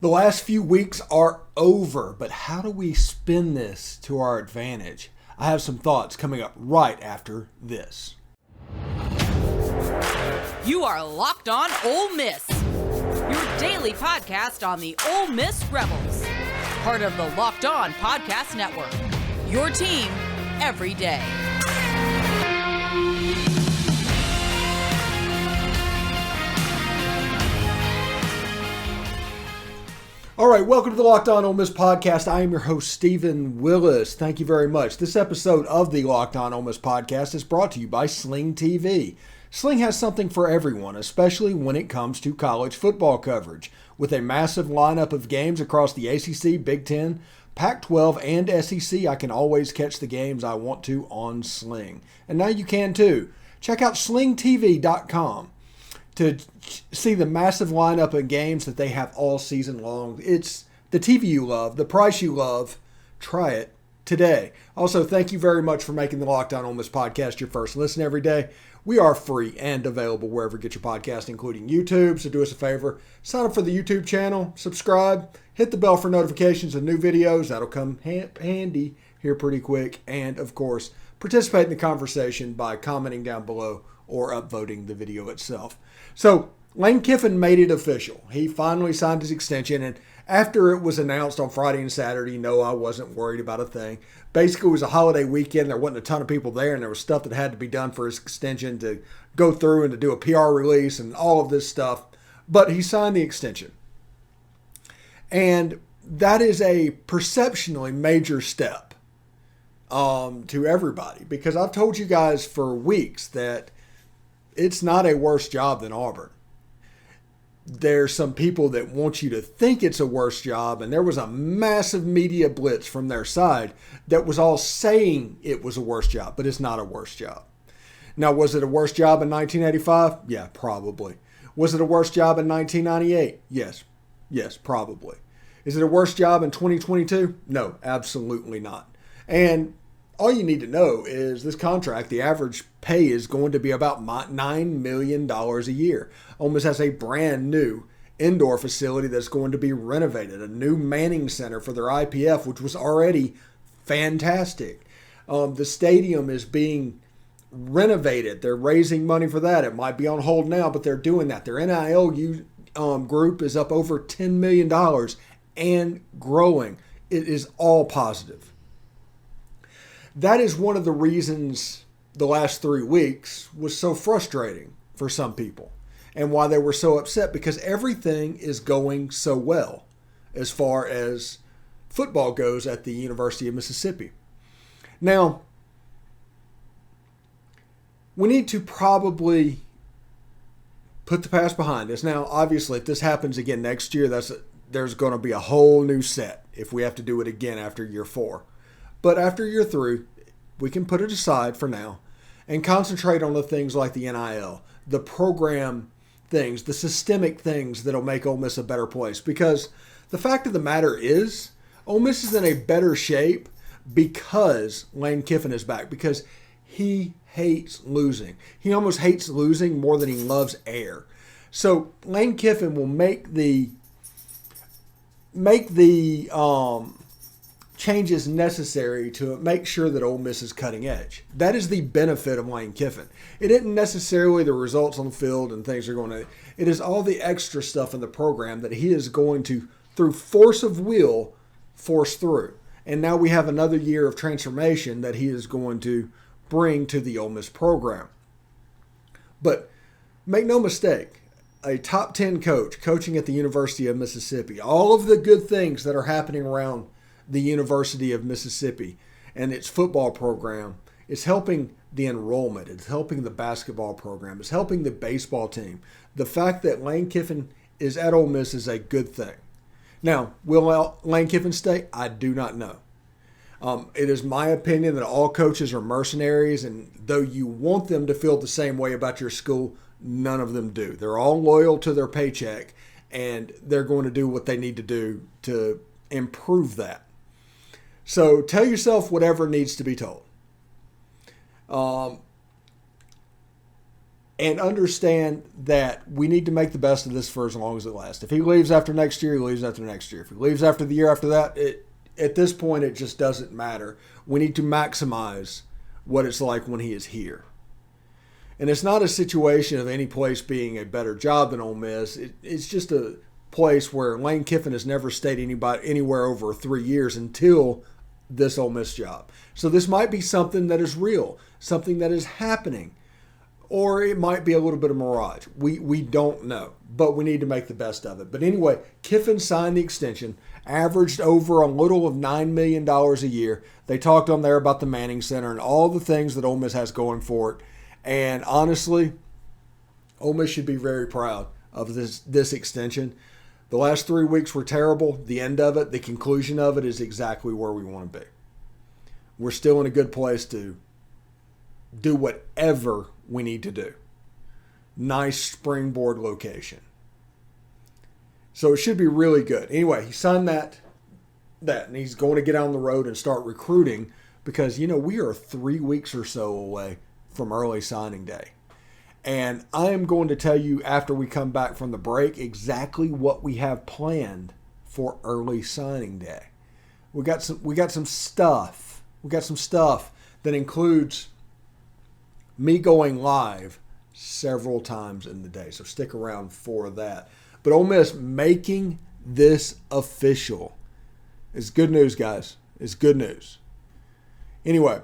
The last few weeks are over, but how do we spin this to our advantage? I have some thoughts coming up right after this. You are Locked On Ole Miss, your daily podcast on the Ole Miss Rebels, part of the Locked On Podcast Network, your team every day. All right, welcome to the Locked On Ole Miss Podcast. I am your host, Stephen Willis. Thank you very much. This episode of the Locked On Ole Miss Podcast is brought to you by Sling TV. Sling has something for everyone, especially when it comes to college football coverage. With a massive lineup of games across the ACC, Big Ten, Pac-12, and SEC, I can always catch the games I want to on Sling. And now you can too. Check out slingtv.com. to see the massive lineup of games that they have all season long. It's the TV you love, the price you love. Try it today. Also, thank you very much for making the Locked On Ole Miss Podcast your first listen every day. We are free and available wherever you get your podcast, including YouTube. So do us a favor, sign up for the YouTube channel, subscribe, hit the bell for notifications of new videos. That'll come handy here pretty quick. And, of course, participate in the conversation by commenting down below or upvoting the video itself. So, Lane Kiffin made it official. He finally signed his extension, and after it was announced on Friday and Saturday, no, I wasn't worried about a thing. Basically, it was a holiday weekend. There wasn't a ton of people there, and there was stuff that had to be done for his extension to go through and to do a PR release and all of this stuff. But he signed the extension. And that is a perceptionally major step to everybody, because I've told you guys for weeks that it's not a worse job than Auburn. There's some people that want you to think it's a worse job, and there was a massive media blitz from their side that was all saying it was a worse job, but it's not a worse job. Now, was it a worse job in 1985? Yeah, probably. Was it a worse job in 1998? Yes, probably. Is it a worse job in 2022? No, absolutely not. And all you need to know is this contract, the average pay is going to be about $9 million a year. Ole Miss has a brand new indoor facility that's going to be renovated, a new Manning Center for their IPF, which was already fantastic. The stadium is being renovated. They're raising money for that. It might be on hold now, but they're doing that. Their NIL group is up over $10 million and growing. It is all positive. That is one of the reasons the last 3 weeks was so frustrating for some people and why they were so upset, because everything is going so well as far as football goes at the University of Mississippi. Now, we need to probably put the past behind us. Now, obviously, if this happens again next year, there's going to be a whole new set if we have to do it again after year 4. But after year 3, we can put it aside for now and concentrate on the things like the NIL, the program things, the systemic things that'll make Ole Miss a better place. Because the fact of the matter is, Ole Miss is in a better shape because Lane Kiffin is back, because he hates losing. He almost hates losing more than he loves air. So Lane Kiffin will make the changes necessary to make sure that Ole Miss is cutting edge. That is the benefit of Lane Kiffin. It isn't necessarily the results on the field and things are going to. It is all the extra stuff in the program that he is going to, through force of will, force through. And now we have another year of transformation that he is going to bring to the Ole Miss program. But make no mistake, a top 10 coach coaching at the University of Mississippi, all of the good things that are happening around the University of Mississippi and its football program is helping the enrollment. It's helping the basketball program. It's helping the baseball team. The fact that Lane Kiffin is at Ole Miss is a good thing. Now, will Lane Kiffin stay? I do not know. It is my opinion that all coaches are mercenaries, and though you want them to feel the same way about your school, none of them do. They're all loyal to their paycheck, and they're going to do what they need to do to improve that. So tell yourself whatever needs to be told. and understand that we need to make the best of this for as long as it lasts. If he leaves after next year, he leaves after next year. If he leaves after the year after that, at this point, it just doesn't matter. We need to maximize what it's like when he is here. And it's not a situation of any place being a better job than Ole Miss. It's just a place where Lane Kiffin has never stayed anywhere over 3 years until this Ole Miss job. So this might be something that is real, something that is happening, or it might be a little bit of mirage. We don't know, but we need to make the best of it. But anyway, Kiffin signed the extension, averaged over a little of $9 million a year. They talked on there about the Manning Center and all the things that Ole Miss has going for it. And honestly, Ole Miss should be very proud of this extension. The last 3 weeks were terrible. The end of it, the conclusion of it is exactly where we want to be. We're still in a good place to do whatever we need to do. Nice springboard location. So it should be really good. Anyway, he signed that, and he's going to get on the road and start recruiting because, we are 3 weeks or so away from early signing day. And I am going to tell you after we come back from the break exactly what we have planned for early signing day. We got some stuff. We got some stuff that includes me going live several times in the day. So stick around for that. But Ole Miss making this official is good news, guys. It's good news. Anyway,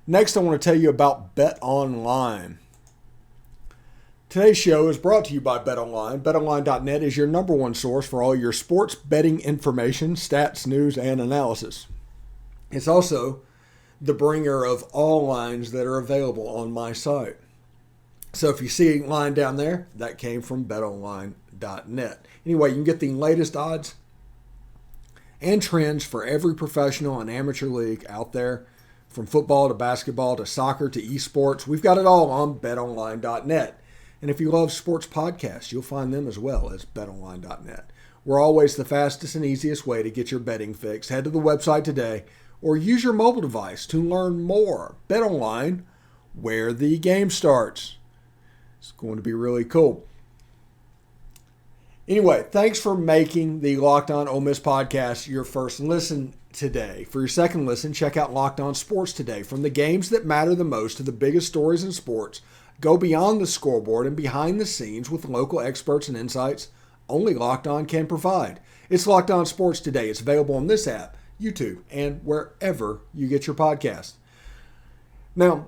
next I want to tell you about Bet Online. Today's show is brought to you by Bet Online. BetOnline.net is your number one source for all your sports betting information, stats, news, and analysis. It's also the bringer of all lines that are available on my site. So if you see a line down there, that came from BetOnline.net. Anyway, you can get the latest odds and trends for every professional and amateur league out there, from football to basketball to soccer to esports. We've got it all on BetOnline.net. And if you love sports podcasts, you'll find them as well as BetOnline.net. We're always the fastest and easiest way to get your betting fix. Head to the website today or use your mobile device to learn more. BetOnline, where the game starts. It's going to be really cool. Anyway, thanks for making the Locked On Ole Miss podcast your first listen today. For your second listen, check out Locked On Sports Today. From the games that matter the most to the biggest stories in sports, go beyond the scoreboard and behind the scenes with local experts and insights only Locked On can provide. It's Locked On Sports Today. It's available on this app, YouTube, and wherever you get your podcast. Now,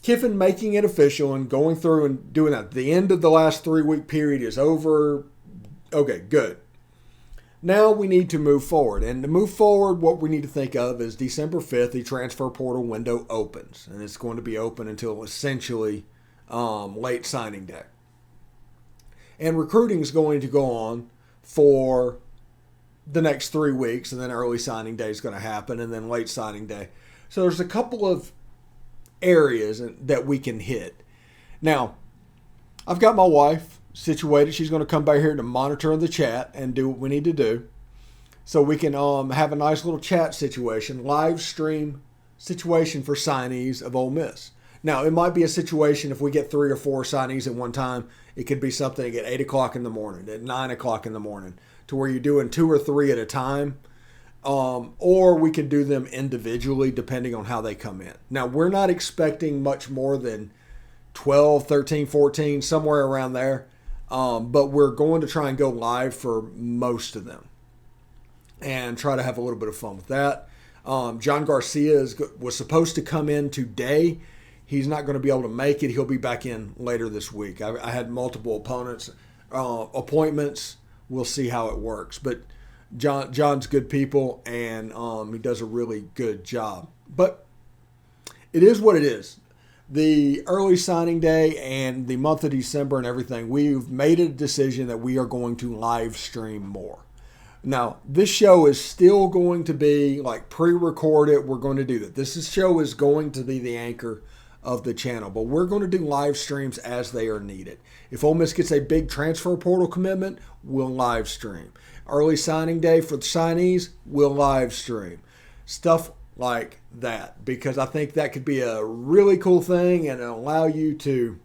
Kiffin making it official and going through and doing that. The end of the last 3-week period is over. Okay, good. Now we need to move forward. And to move forward, what we need to think of is December 5th, the transfer portal window opens. And it's going to be open until essentially late signing day. And recruiting is going to go on for the next 3 weeks. And then early signing day is going to happen. And then late signing day. So there's a couple of areas that we can hit. Now, I've got my wife situated. She's going to come by here to monitor the chat and do what we need to do so we can have a nice little chat situation, live stream situation for signees of Ole Miss. Now, it might be a situation if we get 3 or 4 signees at one time. It could be something at 8 o'clock in the morning, at 9 o'clock in the morning, to where you're doing 2 or 3 at a time. Or we can do them individually depending on how they come in. Now, we're not expecting much more than 12, 13, 14, somewhere around there. But we're going to try and go live for most of them and try to have a little bit of fun with that. John Garcia was supposed to come in today. He's not going to be able to make it. He'll be back in later this week. I had multiple appointments. We'll see how it works. But John's good people, and he does a really good job. But it is what it is. The early signing day and the month of December and everything, we've made a decision that we are going to live stream more. Now, this show is still going to be like pre-recorded. We're going to do that. This show is going to be the anchor of the channel, but we're going to do live streams as they are needed. If Ole Miss gets a big transfer portal commitment, we'll live stream. Early signing day for the signees, we'll live stream. Stuff like that, because I think that could be a really cool thing and allow you to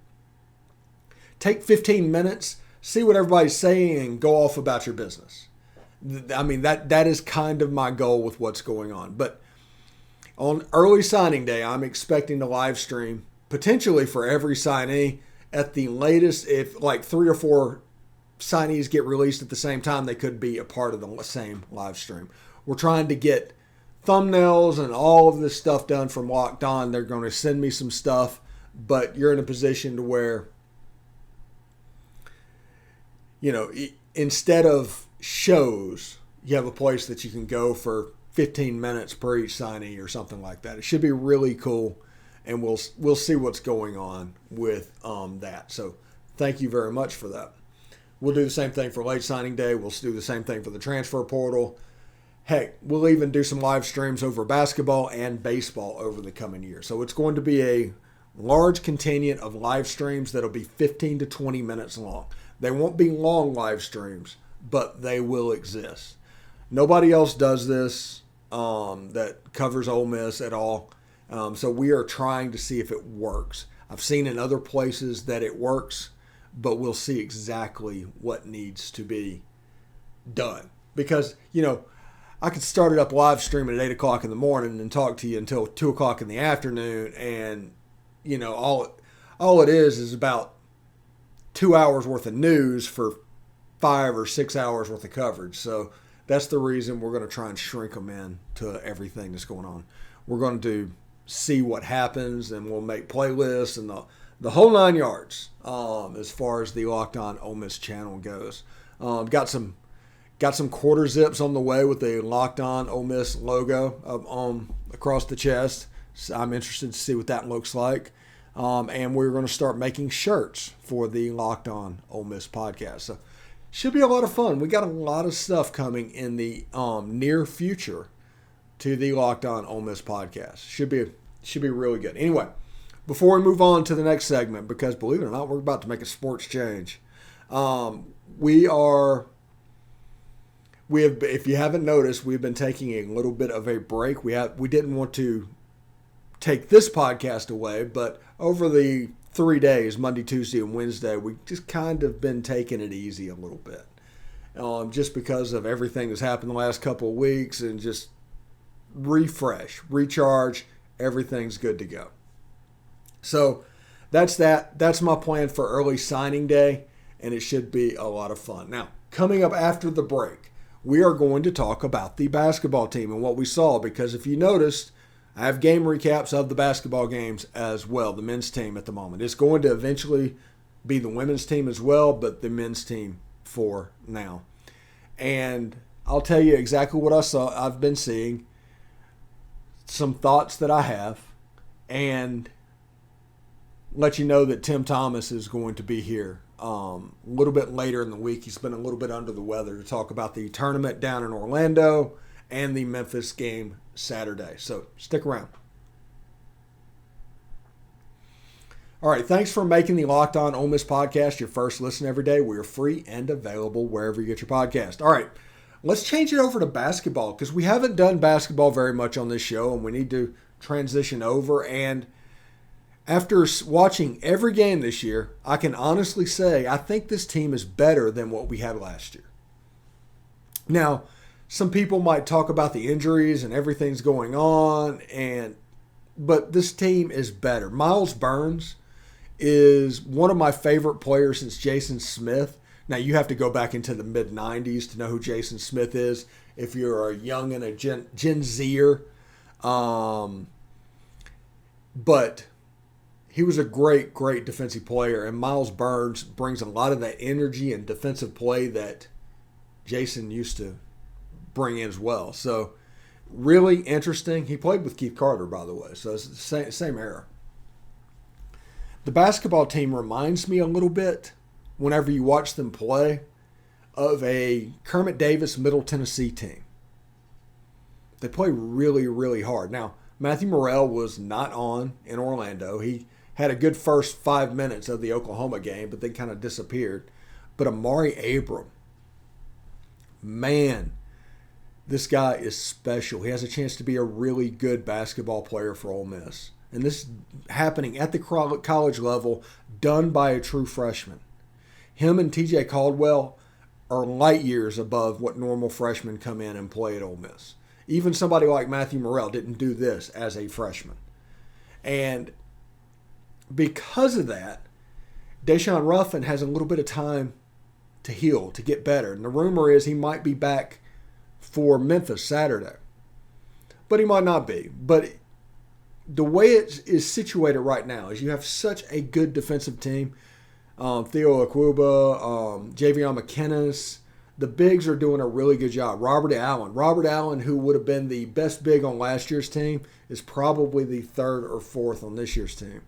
take 15 minutes, see what everybody's saying, and go off about your business. I mean, that is kind of my goal with what's going on. But on early signing day, I'm expecting to live stream potentially for every signee. At the latest, if like 3 or 4 signees get released at the same time, they could be a part of the same live stream. We're trying to get thumbnails and all of this stuff done from Locked On. They're going to send me some stuff, but you're in a position to where, you know, instead of shows, you have a place that you can go for 15 minutes per each signee or something like that. It should be really cool, and we'll see what's going on with that. So thank you very much for that. We'll do the same thing for late signing day. We'll do the same thing for the transfer portal. Heck, we'll even do some live streams over basketball and baseball over the coming year. So it's going to be a large contingent of live streams that'll be 15 to 20 minutes long. They won't be long live streams, but they will exist. Nobody else does this that covers Ole Miss at all. So we are trying to see if it works. I've seen in other places that it works, but we'll see exactly what needs to be done. Because, you know, I could start it up live streaming at 8 o'clock in the morning and talk to you until 2 o'clock in the afternoon. And, you know, all it is about 2 hours worth of news for 5 or 6 hours worth of coverage. So that's the reason we're going to try and shrink them in to everything that's going on. We're going to see what happens, and we'll make playlists and the whole 9 yards as far as the Locked On Ole Miss channel goes. Got some quarter zips on the way with the Locked On Ole Miss logo across the chest. So I'm interested to see what that looks like. And we're going to start making shirts for the Locked On Ole Miss podcast. So should be a lot of fun. We got a lot of stuff coming in the near future to the Locked On Ole Miss podcast. Should be really good. Anyway, before we move on to the next segment, because believe it or not, we're about to make a sports change. We have, if you haven't noticed, we've been taking a little bit of a break. We didn't want to take this podcast away, but over the 3 days, Monday, Tuesday, and Wednesday, we just kind of been taking it easy a little bit. Just because of everything that's happened the last couple of weeks, and just refresh, recharge, everything's good to go. So that's that. That's my plan for early signing day, and it should be a lot of fun. Now, coming up after the break, we are going to talk about the basketball team and what we saw, because if you noticed, I have game recaps of the basketball games as well, the men's team at the moment. It's going to eventually be the women's team as well, but the men's team for now. And I'll tell you exactly what I've been seeing, some thoughts that I have, and let you know that Tim Thomas is going to be here a little bit later in the week. He's been a little bit under the weather to talk about the tournament down in Orlando and the Memphis game Saturday. So stick around. All right, thanks for making the Locked On Ole Miss podcast your first listen every day. We are free and available wherever you get your podcast. All right, let's change it over to basketball, because we haven't done basketball very much on this show, and we need to transition over. And after watching every game this year, I can honestly say I think this team is better than what we had last year. Now, some people might talk about the injuries and everything's going on, but this team is better. Miles Burns is one of my favorite players since Jason Smith. Now, you have to go back into the mid-'90s to know who Jason Smith is if you're a young and a Gen Zer. But he was a great, great defensive player, and Miles Burns brings a lot of that energy and defensive play that Jason used to bring in as well. So really interesting. He played with Keith Carter, by the way, so it's the same era. The basketball team reminds me a little bit, whenever you watch them play, of a Kermit Davis Middle Tennessee team. They play really, really hard. Now, Matthew Murrell was not on in Orlando. He had a good first 5 minutes of the Oklahoma game, but then kind of disappeared. But Amaree Abram, man, This guy is special. He has a chance to be a really good basketball player for Ole Miss. And this is happening at the college level, done by a true freshman. Him and TJ Caldwell are light years above what normal freshmen come in and play at Ole Miss. Even somebody like Matthew Murrell didn't do this as a freshman. And because of that, Daeshun Ruffin has a little bit of time to heal, to get better. And the rumor is he might be back for Memphis Saturday. But he might not be. But the way it is situated right now is you have such a good defensive team. Theo Akuba, Javion McKinnis. The bigs are doing a really good job. Robert Allen, who would have been the best big on last year's team, is probably the third or fourth on this year's team.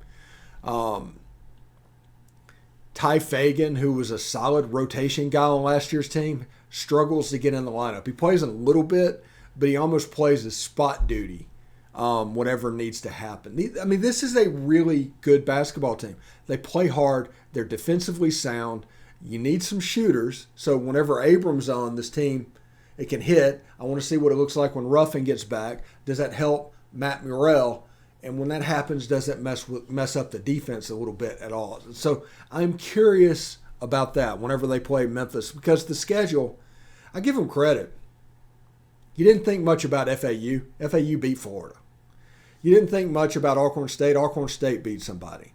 Ty Fagan, who was a solid rotation guy on last year's team, struggles to get in the lineup. He plays a little bit, but he almost plays his spot duty, whatever needs to happen. I mean, this is a really good basketball team. They play hard. They're defensively sound. You need some shooters, so whenever Abram's on this team, it can hit. I want to see what it looks like when Ruffin gets back. Does that help Matt Murrell? And when that happens, does that mess up the defense a little bit at all? So I'm curious about that whenever they play Memphis, because the schedule, I give them credit. You didn't think much about FAU. FAU beat Florida. You didn't think much about Alcorn State. Alcorn State beat somebody.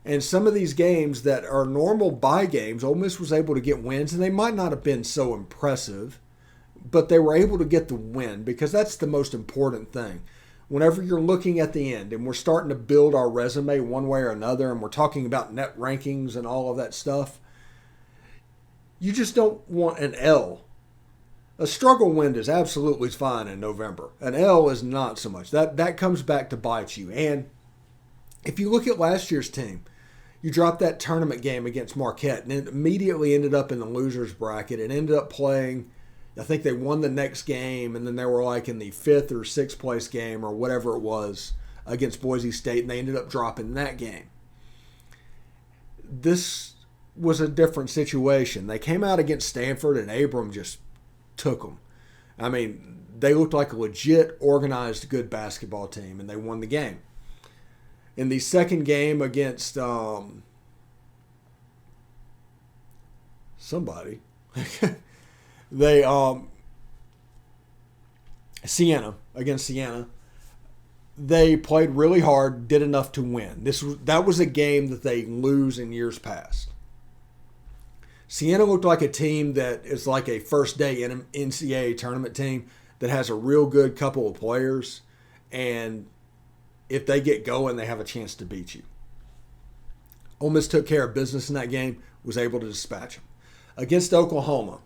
And some of these games that are normal bye games, Ole Miss was able to get wins, and they might not have been so impressive, but they were able to get the win, because that's the most important thing. Whenever you're looking at the end and we're starting to build our resume one way or another, and we're talking about net rankings and all of that stuff, you just don't want an L. A struggle win is absolutely fine in November. An L is not so much. That comes back to bite you. And if you look at last year's team, you dropped that tournament game against Marquette, and it immediately ended up in the losers bracket. It ended up playing, I think they won the next game, and then they were like in the 5th or 6th place game or whatever it was against Boise State, and they ended up dropping that game. This was a different situation. They came out against Stanford, and Abram just took them. I mean, they looked like a legit, organized, good basketball team, and they won the game. In the second game against somebody, Siena, they played really hard, did enough to win. That was a game that they lose in years past. Siena looked like a team that is like a first-day NCAA tournament team that has a real good couple of players, and if they get going, they have a chance to beat you. Ole Miss took care of business in that game, was able to dispatch them. Against Oklahoma,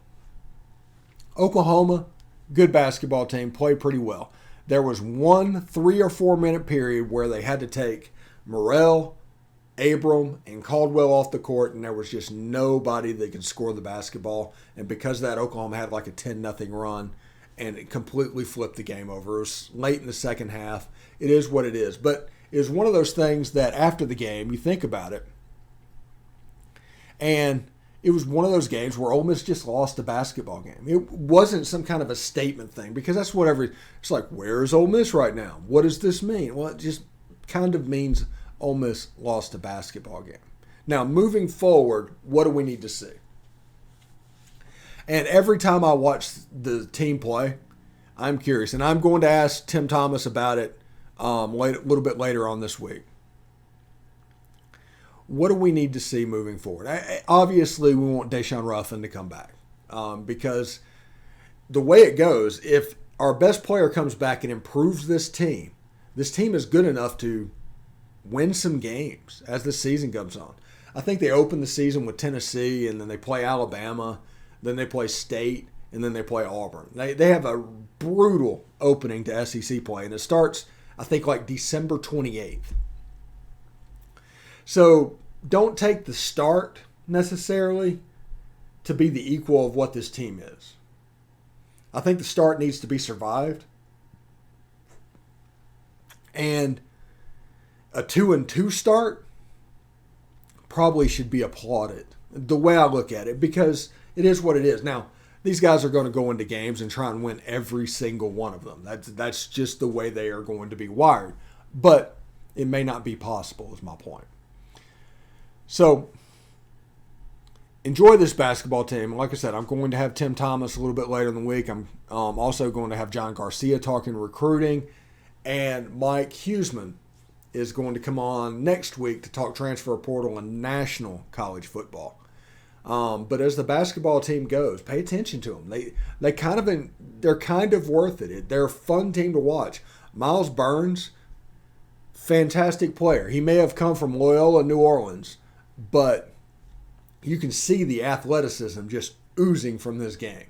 good basketball team, played pretty well. There was one 3 or 4 minute period where they had to take Murrell, Abram, and Caldwell off the court, and there was just nobody that could score the basketball. And because of that, Oklahoma had like a 10-0 run, and it completely flipped the game over. It was late in the second half. It is what it is. But it was one of those things that after the game, you think about it, and it was one of those games where Ole Miss just lost a basketball game. It wasn't some kind of a statement thing, because that's what it's like, where is Ole Miss right now? What does this mean? Well, it just kind of means Ole Miss lost a basketball game. Now, moving forward, what do we need to see? And every time I watch the team play, I'm curious. And I'm going to ask Tim Thomas about it a little bit later on this week. What do we need to see moving forward? Obviously, we want Daeshun Ruffin to come back, because the way it goes, if our best player comes back and improves this team is good enough to win some games as the season goes on. I think they open the season with Tennessee, and then they play Alabama, then they play State, and then they play Auburn. They have a brutal opening to SEC play, and it starts, I think, like December 28th. So don't take the start necessarily to be the equal of what this team is. I think the start needs to be survived. And a 2-2 start probably should be applauded, the way I look at it, because it is what it is. Now, these guys are going to go into games and try and win every single one of them. That's just the way they are going to be wired. But it may not be possible, is my point. So enjoy this basketball team. Like I said, I'm going to have Tim Thomas a little bit later in the week. I'm also going to have John Garcia talking recruiting. And Mike Huseman is going to come on next week to talk transfer portal and national college football. But as the basketball team goes, pay attention to them. They're kind of worth it. They're a fun team to watch. Miles Burns, fantastic player. He may have come from Loyola, New Orleans, but you can see the athleticism just oozing from this game.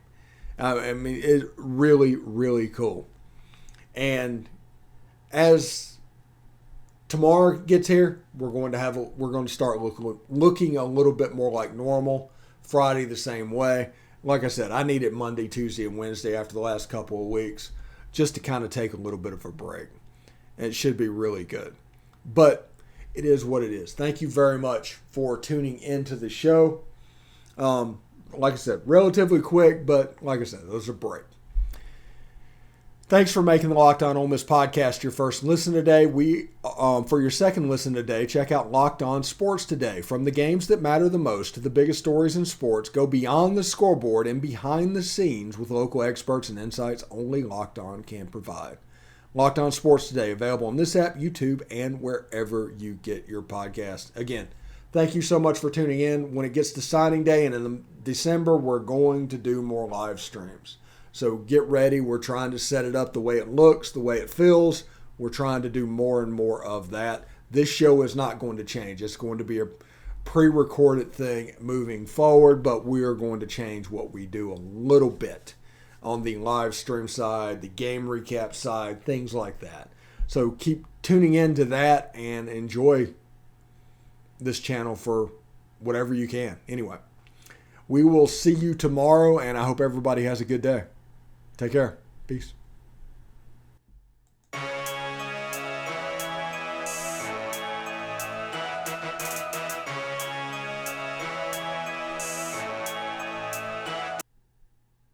I mean, it's really, really cool. And as tomorrow gets here, we're going to start looking a little bit more like normal. Friday the same way. Like I said, I need it Monday, Tuesday, and Wednesday after the last couple of weeks just to kind of take a little bit of a break. And it should be really good. But it is what it is. Thank you very much for tuning into the show. Like I said, relatively quick, but like I said, it was a break. Thanks for making the Locked On Ole Miss podcast your first listen today. For your second listen today, check out Locked On Sports Today. From the games that matter the most to the biggest stories in sports, go beyond the scoreboard and behind the scenes with local experts and insights only Locked On can provide. Locked On Sports Today, available on this app, YouTube, and wherever you get your podcast. Again, thank you so much for tuning in. When it gets to signing day and in December, we're going to do more live streams. So get ready. We're trying to set it up the way it looks, the way it feels. We're trying to do more and more of that. This show is not going to change. It's going to be a pre-recorded thing moving forward, but we are going to change what we do a little bit on the live stream side, the game recap side, things like that. So keep tuning into that and enjoy this channel for whatever you can. Anyway, we will see you tomorrow, and I hope everybody has a good day. Take care. Peace.